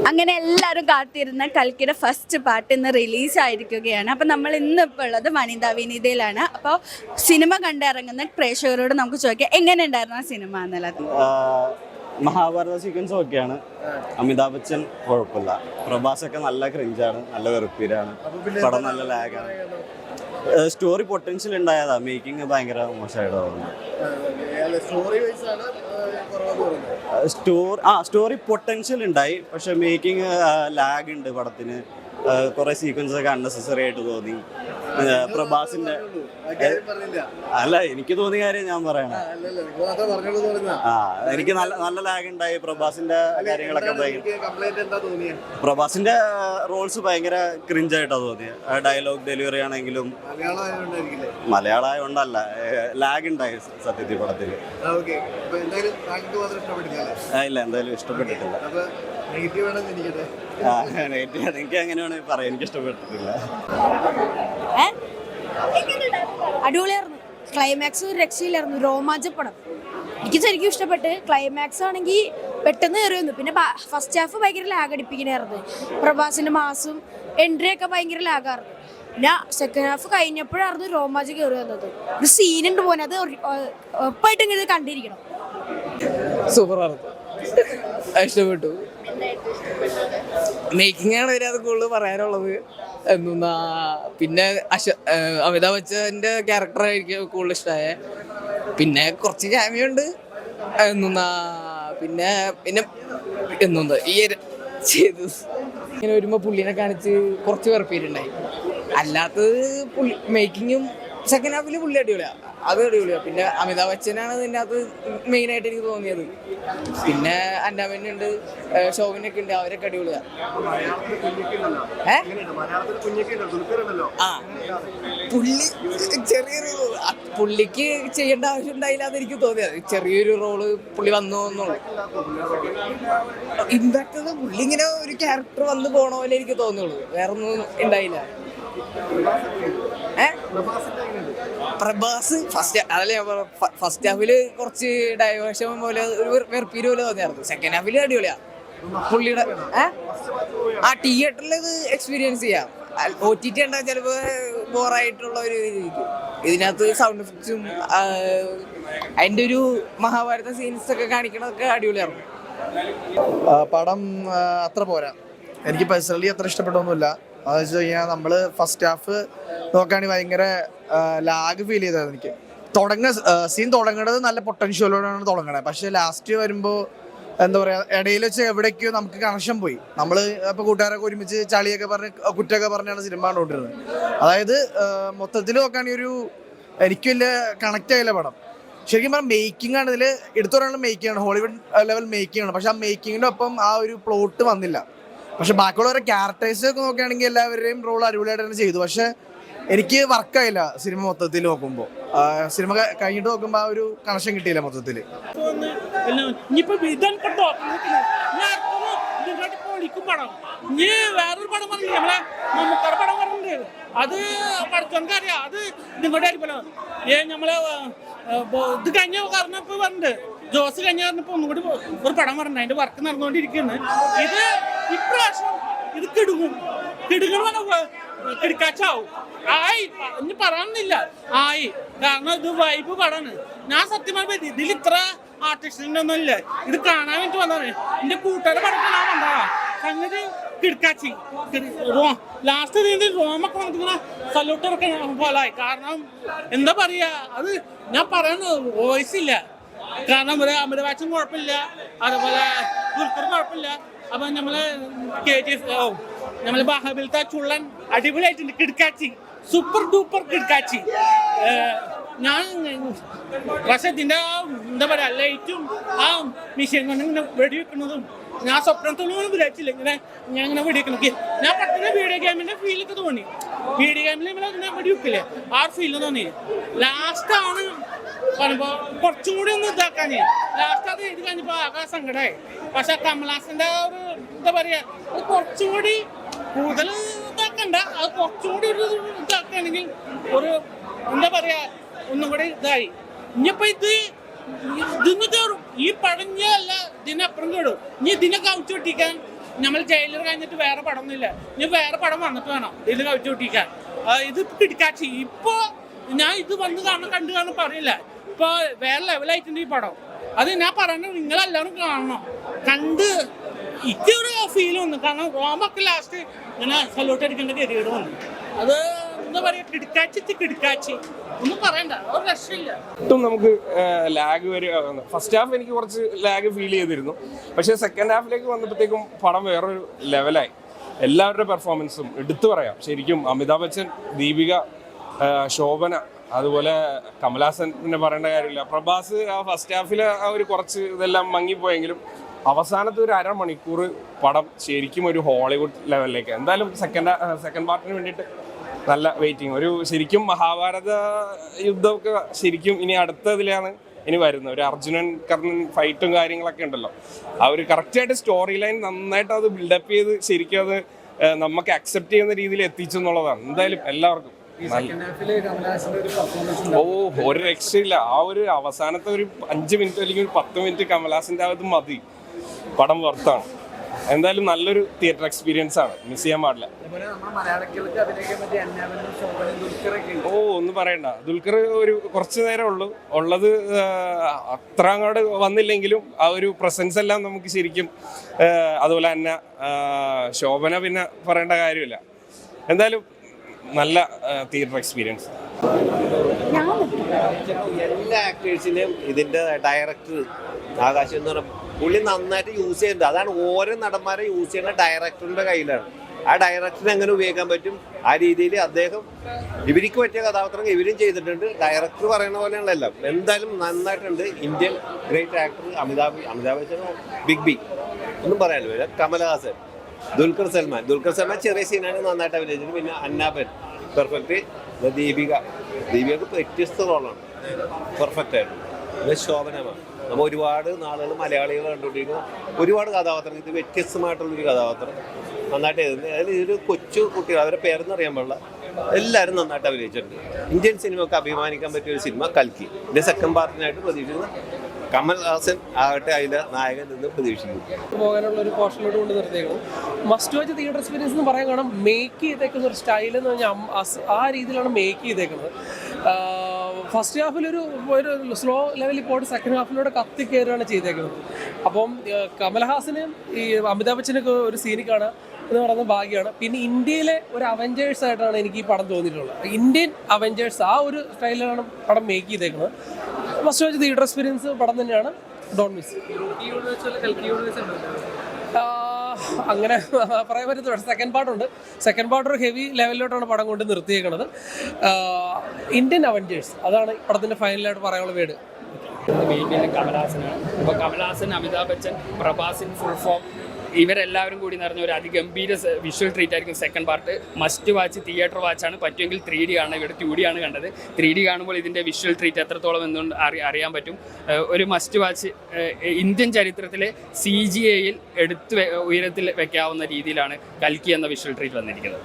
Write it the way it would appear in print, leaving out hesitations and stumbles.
അങ്ങനെ എല്ലാവരും കാത്തിരുന്ന കൽക്കിയുടെ ഫസ്റ്റ് പാർട്ട് ഇന്ന് റിലീസായിരിക്കുകയാണ്. അപ്പോൾ നമ്മൾ ഇന്നിപ്പോൾ ഉള്ളത് വനിതാ വിനീതയിലാണ്. അപ്പോൾ സിനിമ കണ്ടിറങ്ങുന്ന പ്രേക്ഷകരോട് നമുക്ക് ചോദിക്കാം എങ്ങനെ ഉണ്ടായിരുന്നു ആ സിനിമ എന്നുള്ളത്. മഹാഭാരത സീക്വൻസ് ഒക്കെയാണ്. അമിതാഭ് ബച്ചൻ കുഴപ്പമില്ല. പ്രഭാസൊക്കെ നല്ല ക്രിഞ്ചാണ്, നല്ല വെറുപ്പീരാണ്. പടം നല്ല ലാഗാണ്. സ്റ്റോറി പൊട്ടൻഷ്യൽ ഉണ്ടായതാ, മേക്കിംഗ് ഭയങ്കര മോശമായിട്ട് തോന്നുന്നു. സ്റ്റോറി പൊട്ടൻഷ്യൽ ഉണ്ടായി, പക്ഷെ മേക്കിംഗ് ലാഗ് ഉണ്ട് പടത്തിന്. കുറെ സീക്വൻസ് ഒക്കെ അൺനെസസറി ആയിട്ട് തോന്നി. പ്രഭാസിന്റെ അല്ല, എനിക്ക് തോന്നിയ കാര്യം ഞാൻ പറയണം. എനിക്ക് നല്ല ലാഗ് ഉണ്ടായി. പ്രഭാസിന്റെ കാര്യങ്ങളൊക്കെ പ്രഭാസിന്റെ റോൾസ് ഭയങ്കര ക്രിഞ്ചായിട്ടാണ് തോന്നിയത്. ഡയലോഗ് ഡെലിവറി ആണെങ്കിലും മലയാളം ആയതുകൊണ്ടല്ല, ലാഗ് ഉണ്ടായി സത്യത്തിൽ പടത്തില്. ഇല്ല, എന്തായാലും ഇഷ്ടപ്പെട്ടിട്ടില്ല. എനിക്ക് അങ്ങനെ വേണമെങ്കിൽ പറയാം, എനിക്ക് ഇഷ്ടപ്പെട്ടിട്ടില്ല. അടിപൊളിയായിരുന്നു. ക്ലൈമാക്സ് ഒരു രക്ഷയില്ലായിരുന്നു. രോമാഞ്ചപ്പടം എനിക്ക് ശരിക്കും ഇഷ്ടപ്പെട്ട്. ക്ലൈമാക്സ് ആണെങ്കിൽ പെട്ടെന്ന് കയറി വന്നു. പിന്നെ ഫസ്റ്റ് ഹാഫ് ഭയങ്കര ലാഗ് അടിപ്പിക്കണായിരുന്നു. പ്രഭാസിന്റെ മാസും എൻട്രി ഒക്കെ ഭയങ്കര ലാഗായിരുന്നു. പിന്നെ സെക്കൻഡ് ഹാഫ് കഴിഞ്ഞപ്പോഴായിരുന്നു രോമാഞ്ചം കയറി വന്നത്. ഒരു സീനുണ്ട് പോലെ, അത് ഉറപ്പായിട്ടും ഇങ്ങനെ കണ്ടിരിക്കണം. സൂപ്പറായിരുന്നു, ഇഷ്ടപ്പെട്ടു. മേക്കിംഗ് ആണ് അതിനകത്ത് കൂടുതൽ പറയാനുള്ളത്. എന്താ പിന്നെ അമിതാഭ് ബച്ചൻ്റെ ക്യാരക്ടർ എനിക്ക് കൂടുതൽ ഇഷ്ടമായ. പിന്നെ കുറച്ച് ക്യാമിയുണ്ട്. പിന്നെ പിന്നെ എന്താ ഈ ചെയ്ത് ഇങ്ങനെ വരുമ്പോൾ പുള്ളിനെ കാണിച്ച് കുറച്ച് വെറുപ്പീരുണ്ടായി. അല്ലാത്തത് മേക്കിങ്ങും സെക്കൻഡ് ഹാഫിൽ പുള്ളി അടിപൊളിയാണ്, അത് അടിപൊളിയാണ്. പിന്നെ അമിതാഭ് ബച്ചനാണ് ഇതിൻ്റെ അകത്ത് മെയിനായിട്ട് എനിക്ക് തോന്നിയത്. പിന്നെ അന്നാമനുണ്ട്, ശോഭനൊക്കെ ഉണ്ട്, അവരൊക്കെ അടിപൊളിയാണ്. പുള്ളി ചെറിയൊരു പുള്ളിക്ക് ചെയ്യേണ്ട ആവശ്യം ഉണ്ടായില്ല അതെനിക്ക് തോന്നിയത്. ചെറിയൊരു റോള് പുള്ളി വന്നു എന്നുള്ളൂ. ഇമ്പാക്ട് പുള്ളി ഇങ്ങനെ ഒരു ക്യാരക്ടർ വന്ന് പോണ പോലെ എനിക്ക് തോന്നുള്ളൂ, വേറൊന്നും ഉണ്ടായില്ല. പ്രഭാസ് ഫസ്റ്റ് ഹാഫില് കുറച്ച് ഡൈവേർഷൻ പോലെ ഒരു വെറുപ്പീര് പോലെ തോന്നിയായിരുന്നു. സെക്കൻഡ് ഹാഫില് അടിപൊളിയാ പുള്ളിയുടെ. തിയേറ്ററിൽ ഇത് എക്സ്പീരിയൻസ് ചെയ്യാം. OTT ഉണ്ടാകും ചിലപ്പോൾ ബോറായിട്ടുള്ള ഒരു ഇതിനകത്ത് സൗണ്ട് എഫക്ട്സും അതിൻ്റെ ഒരു മഹാഭാരത സീൻസ് ഒക്കെ കാണിക്കണതൊക്കെ അടിപൊളിയായിരുന്നു. പടം അത്ര പോരാ, എനിക്ക് പേഴ്സണലി അത്ര ഇഷ്ടപ്പെട്ടൊന്നുമില്ല. അതെന്ന് വെച്ച് കഴിഞ്ഞാൽ നമ്മൾ ഫസ്റ്റ് ഹാഫ് നോക്കുകയാണെങ്കിൽ ഭയങ്കര ലാഗ് ഫീൽ ചെയ്തത്. എനിക്ക് സീൻ തുടങ്ങുന്നത് നല്ല പൊട്ടൻഷ്യലോടാണ് തുടങ്ങണത്. പക്ഷെ ലാസ്റ്റ് വരുമ്പോൾ എന്താ പറയുക, ഇടയിൽ വെച്ച് എവിടേക്കോ നമുക്ക് കണക്ഷൻ പോയി. നമ്മൾ ഇപ്പോൾ കൂട്ടുകാരൊക്കെ ഒരുമിച്ച് ചളിയൊക്കെ പറഞ്ഞ് കുറ്റമൊക്കെ പറഞ്ഞാണ് സിനിമ കണ്ടുകൊണ്ടിരുന്നത്. അതായത് മൊത്തത്തിൽ നോക്കുകയാണെങ്കിൽ എനിക്ക് വലിയ കണക്റ്റ് ആയില്ല പടം. ശരിക്കും പറഞ്ഞാൽ മേക്കിംഗ് ആണ് ഇതിൽ എടുത്തു പറയാനുള്ള മേക്കിംഗ് ആണ്, ഹോളിവുഡ് ലെവൽ മേക്കിംഗ് ആണ്. പക്ഷെ ആ മേക്കിങ്ങിൻ്റെ ഒപ്പം ആ ഒരു പ്ലോട്ട് വന്നില്ല. പക്ഷെ ബാക്കിയുള്ളവരുടെ ക്യാരക്ടേഴ്സ് ഒക്കെ നോക്കുകയാണെങ്കിൽ എല്ലാവരുടെയും റോൾ അടിപൊളിയായിട്ട് തന്നെ ചെയ്തു. പക്ഷെ എനിക്ക് വർക്കായില്ല സിനിമ മൊത്തത്തിൽ നോക്കുമ്പോൾ. സിനിമ കഴിഞ്ഞിട്ട് നോക്കുമ്പോൾ ആ ഒരു കണക്ഷൻ കിട്ടിയില്ല മൊത്തത്തിൽ. വേറൊരു പടം പറഞ്ഞു, നമ്മളെ മമ്മൂക്കയുടെ പടം പറഞ്ഞിട്ടുണ്ട്. അത് പഠിച്ചോൻക്കറിയാം, അത് നിങ്ങളുടെ അടിപൊളിയാണ്. നമ്മളെ ഇത് കഴിഞ്ഞ കാരണം ഇപ്പൊ പറഞ്ഞിട്ട് ജോസ് കഴിഞ്ഞ കാരണം ഇപ്പൊ ഒന്നുകൂടി ഒരു പടം പറഞ്ഞു, അതിന്റെ വർക്ക് നടന്നുകൊണ്ടിരിക്കുന്നു. ഇത് ഇപ്രാവശ്യം ഇത് കിടുക്കാച്ചാവും. ആയി ഇനി പറയാനില്ല, ആയി. കാരണം ഇത് വൈബ് പടമാണ്. ഞാൻ സത്യമായി ഇതിൽ ഇത്ര ആർട്ടിസ്റ്റിന്റെ ഒന്നും ഇല്ല, ഇത് കാണാൻ വേണ്ടി വന്നതാണ്. എന്റെ കൂട്ടുകാരുടെ പടം കാണാൻ വന്നതാ. സംഗതി കിടക്കാച്ചി ലാസ്റ്റ് രീതിയിൽ റോമൊക്കെ വന്നിങ്ങനെ സല്യൂട്ടൊക്കെ പോലായി. കാരണം എന്താ പറയാ, അത് ഞാൻ പറയാൻ വോയിസ് ഇല്ല. കാരണം അമിതാഭ് ബച്ചൻ കുഴപ്പമില്ല, അതുപോലെ ദുൽഖർ കുഴപ്പമില്ല. അപ്പൊ നമ്മള് നമ്മള് ബാഹുബലിത്തെ ചുള്ളൻ അടിപൊളിയായിട്ടുണ്ട്. കിടക്കാച്ചി, സൂപ്പർ ഡൂപ്പർ കിടക്കാച്ചി. ഞാൻ പക്ഷെ ഇതിന്റെ എന്താ പറയാ ലൈറ്റും ആ മിഷീൻ കൊണ്ട് ഇങ്ങനെ വെടിവെക്കുന്നതും ഞാൻ സ്വപ്നത്തോളം വിചാരിച്ചില്ല ഞാൻ ഇങ്ങനെ വെടിവെക്കണം. ഞാൻ പെട്ടെന്ന് വീഡിയോ ഗെയിമിന്റെ ഫീലൊക്കെ തോന്നി. വീഡിയോ ഗെയിമിൽ ഇങ്ങനെ വെടിവെക്കില്ലേ, ആ ഫീല് തോന്നി. ലാസ്റ്റാണ് പറയുമ്പോ കുറച്ചും കൂടി ഒന്ന് ഇതാക്കാഞ്ഞ്. ലാസ്റ്റ് അത് ഇത് കഴിഞ്ഞപ്പോ ആകെ സങ്കടമായി. പക്ഷെ കമൽഹാസന്റെ ഒരു എന്താ പറയാ, അത് കുറച്ചും കൂടി കൂടുതൽ ഇതാക്കണ്ട, അത് കുറച്ചും കൂടി ഒരു ഇതാക്കുകയാണെങ്കിൽ ഒരു എന്താ പറയാ ഒന്നും കൂടി ഇതായി. ഇനിയിപ്പോ ഇതിന്ന് കയറും, ഈ പടഞ്ഞല്ല ഇതിനപ്പുറം കയറും. ഇനി ഇതിനെ കവിച്ചു പൊട്ടിക്കാൻ നമ്മൾ ജയിലർ കഴിഞ്ഞിട്ട് വേറെ പടമൊന്നുമില്ല. ഇനി വേറെ പടം വന്നിട്ട് വേണം ഇതിൽ കവിച്ചു കൂട്ടിക്കാൻ. ഇത് കിടക്കാച്ചി. ഇപ്പൊ ഞാൻ ഇത് വന്ന് കണ്ടു കാണാൻ പറയില്ല. ഇപ്പൊ വേറെ ലെവലായിട്ടുണ്ട് ഈ പടം. അത് ഞാൻ പറയുന്നത് നിങ്ങളെല്ലാവരും കാണണം. കണ്ട് ഇക്കൊരു ഫീൽ വന്നു. കാരണം റോമൊക്കെ ലാസ്റ്റ് ഇങ്ങനെ സല്യൂട്ട് അടിക്കേണ്ട ഗതികേട് വന്നു. അത് എന്താ പറയാ, കിടക്കാച്ചി ഒന്നും പറയണ്ട, ഒരു രക്ഷയില്ല. ഒട്ടും നമുക്ക് ലാഗ് വരിക. ഫസ്റ്റ് ഹാഫ് എനിക്ക് കുറച്ച് ലാഗ് ഫീൽ ചെയ്തിരുന്നു. പക്ഷേ സെക്കൻഡ് ഹാഫിലേക്ക് വന്നപ്പോഴത്തേക്കും പടം വേറൊരു ലെവലായി. എല്ലാവരുടെ പെർഫോമൻസും എടുത്തു പറയാം. ശരിക്കും അമിതാഭ് ബച്ചൻ, ദീപിക, ശോഭന, അതുപോലെ കമലഹാസൻ പിന്നെ പറയേണ്ട കാര്യമില്ല. പ്രഭാസ് ആ ഫസ്റ്റ് ഹാഫിൽ ആ ഒരു കുറച്ച് ഇതെല്ലാം മങ്ങിപ്പോയെങ്കിലും അവസാനത്തെ ഒരു അരമണിക്കൂർ പടം ശരിക്കും ഒരു ഹോളിവുഡ് ലെവലിലേക്ക്. എന്തായാലും സെക്കൻഡ് പാർട്ടിന് വേണ്ടിയിട്ട് നല്ല വെയിറ്റിംഗ്. ഒരു ശരിക്കും മഹാഭാരത യുദ്ധമൊക്കെ ശരിക്കും ഇനി അടുത്തതിലാണ് ഇനി വരുന്നത്. ഒരു അർജുനൻ കർണൻ ഫൈറ്റും കാര്യങ്ങളൊക്കെ ഉണ്ടല്ലോ. ആ ഒരു കറക്റ്റായിട്ട് സ്റ്റോറി ലൈൻ നന്നായിട്ട് അത് ബിൽഡപ്പ് ചെയ്ത് ശരിക്കും അത് നമുക്ക് അക്സെപ്റ്റ് ചെയ്യുന്ന രീതിയിൽ എത്തിച്ചു എന്നുള്ളതാണ്. എന്തായാലും എല്ലാവർക്കും ഒരു രക്ഷയില്ല. ആ ഒരു അവസാനത്തെ ഒരു 5 മിനിറ്റ് അല്ലെങ്കിൽ ഒരു 10 മിനിറ്റ് കമലഹാസന്റെ അത് മതി, പടം വർത്താണ്. എന്തായാലും നല്ലൊരു തിയേറ്റർ എക്സ്പീരിയൻസ് ആണ്, മിസ് ചെയ്യാൻ പാടില്ല. ഒന്നും പറയണ്ട. ദുൽഖർ ഒരു കുറച്ച് നേരം ഉള്ളത് അത്ര അങ്ങോട്ട് വന്നില്ലെങ്കിലും ആ ഒരു പ്രസൻസ് എല്ലാം നമുക്ക് ശരിക്കും. അതുപോലെ തന്നെ ശോഭന പിന്നെ പറയേണ്ട കാര്യമില്ല. എന്തായാലും നല്ല തിയേറ്റർ എക്സ്പീരിയൻസ്. എല്ലാ ആക്ടേഴ്സിനെയും ഇതിന്റെ ഡയറക്ടർ ആകാശ് എന്ന് പറഞ്ഞ പുള്ളി നന്നായിട്ട് യൂസ് ചെയ്യുന്നുണ്ട്. അതാണ് ഓരോ നടന്മാരെ യൂസ് ചെയ്യുന്ന ഡയറക്ടറിന്റെ കയ്യിലാണ്. ആ ഡയറക്ടറിനെ എങ്ങനെ ഉപയോഗിക്കാൻ പറ്റും ആ രീതിയിൽ അദ്ദേഹം ഇവർക്ക് പറ്റിയ കഥാപാത്രങ്ങൾ ഇവരും ചെയ്തിട്ടുണ്ട്. ഡയറക്ടർ പറയുന്ന പോലെയുള്ള എല്ലാം എന്തായാലും നന്നായിട്ടുണ്ട്. Indian great actor Amitabh Bachchan, big B ഒന്നും പറയാനില്ല. കമലഹാസൻ, ദുൽഖർ സൽമാൻ ചെറിയ സീനാണ് നന്നായിട്ട് അഭിനയിച്ചത്. പിന്നെ അന്നാബൻ പെർഫെക്റ്റ്. ദീപികക്ക് വ്യത്യസ്ത റോളാണ്, പെർഫെക്റ്റ് ആയിരുന്നു. പിന്നെ ശോഭനമാണ്. നമ്മൾ ഒരുപാട് നാളുകൾ മലയാളികൾ കണ്ടുകൊണ്ടിരിക്കുന്ന ഒരുപാട് കഥാപാത്രം. ഇത് വ്യത്യസ്തമായിട്ടുള്ളൊരു കഥാപാത്രം നന്നായിട്ട് എഴുതുന്നത്. അതിൽ ഇതൊരു കൊച്ചു കുട്ടികൾ, അവരുടെ പേരെന്ന് അറിയാൻ പാടില്ല, എല്ലാവരും നന്നായിട്ട് അഭിനയിച്ചിട്ടുണ്ട്. ഇന്ത്യൻ സിനിമയ്ക്ക് അഭിമാനിക്കാൻ പറ്റിയ ഒരു സിനിമ കൽക്കി. ഇതിന്റെ സെക്കൻഡ് പാർട്ടിനായിട്ട് പ്രതീക്ഷിക്കുന്ന കമൽഹാസൻ ആകട്ടെ അതിന്റെ നായകൻ നിന്ന് പ്രതീക്ഷിക്കുന്നു. പോകാനുള്ള ഒരു പോർഷനോട് കൊണ്ട് നിർത്തിയേക്കണം. മസ്റ്റ് വാച്ച് തിയേറ്റർ എക്സ്പീരിയൻസ് എന്ന് പറയാൻ കാരണം മേക്ക് ചെയ്തേക്കുന്ന ഒരു സ്റ്റൈൽ എന്ന് പറഞ്ഞാൽ ആ രീതിയിലാണ് മേക്ക് ചെയ്തേക്കുന്നത്. ഫസ്റ്റ് ഹാഫിലൊരു സ്ലോ ലെവലിൽ പോയിട്ട് സെക്കൻഡ് ഹാഫിലൂടെ കത്തി കയറുകയാണ് ചെയ്തേക്കുന്നത്. അപ്പം കമൽഹാസന് ഈ അമിതാഭ് ബച്ചനൊക്കെ ഒരു സീനിൽ കാണാൻ എന്ന് പറയുന്നത് ഭാഗ്യമാണ്. പിന്നെ ഇന്ത്യയിലെ ഒരു അവഞ്ചേഴ്സ് ആയിട്ടാണ് എനിക്ക് ഈ പടം തോന്നിയിട്ടുള്ളത്. ഇന്ത്യൻ അവഞ്ചേഴ്സ് ആ ഒരു സ്റ്റൈലിലാണ് പടം മേക്ക് ചെയ്തേക്കുന്നത്. ഫസ്റ്റ് വാച്ച് തിയേറ്റർ എക്സ്പീരിയൻസ് പടം തന്നെയാണ്. Don't miss. അങ്ങനെ പറയാൻ പറ്റുന്ന സെക്കൻഡ് പാർട്ട് ഒരു ഹെവി ലെവലിലോട്ടാണ് പടം കൊണ്ട് നിർത്തിയേക്കുന്നത്. ഇന്ത്യൻ അവഞ്ചേഴ്സ് അതാണ് പടത്തിൻ്റെ ഫൈനലായിട്ട് പറയാനുള്ള വേർഡ്. കമൽഹാസനാണ്. ഇപ്പോൾ കമൽഹാസൻ, അമിതാഭ് ബച്ചൻ, പ്രഭാസിൻ ഫുൾ ഫോം ഇവരെല്ലാവരും കൂടി നിറഞ്ഞ ഒരു അതിഗംഭീര വിഷ്വൽ ട്രീറ്റ് ആയിരിക്കും second part. Must watch, theatre വാച്ചാണ്. പറ്റുമെങ്കിൽ 3D കാണണം. ഇവിടെ 2D ആണ് കണ്ടത്. 3D കാണുമ്പോൾ ഇതിൻ്റെ വിഷ്വൽ ട്രീറ്റ് എത്രത്തോളം എന്നുകൊണ്ട് അറിയാൻ പറ്റും. ഒരു മസ്റ്റ് വാച്ച്. ഇന്ത്യൻ ചരിത്രത്തിലെ CGIയിൽ ഉയരത്തിൽ വെക്കാവുന്ന രീതിയിലാണ് കൽക്കി എന്ന വിഷ്വൽ ട്രീറ്റ് വന്നിരിക്കുന്നത്.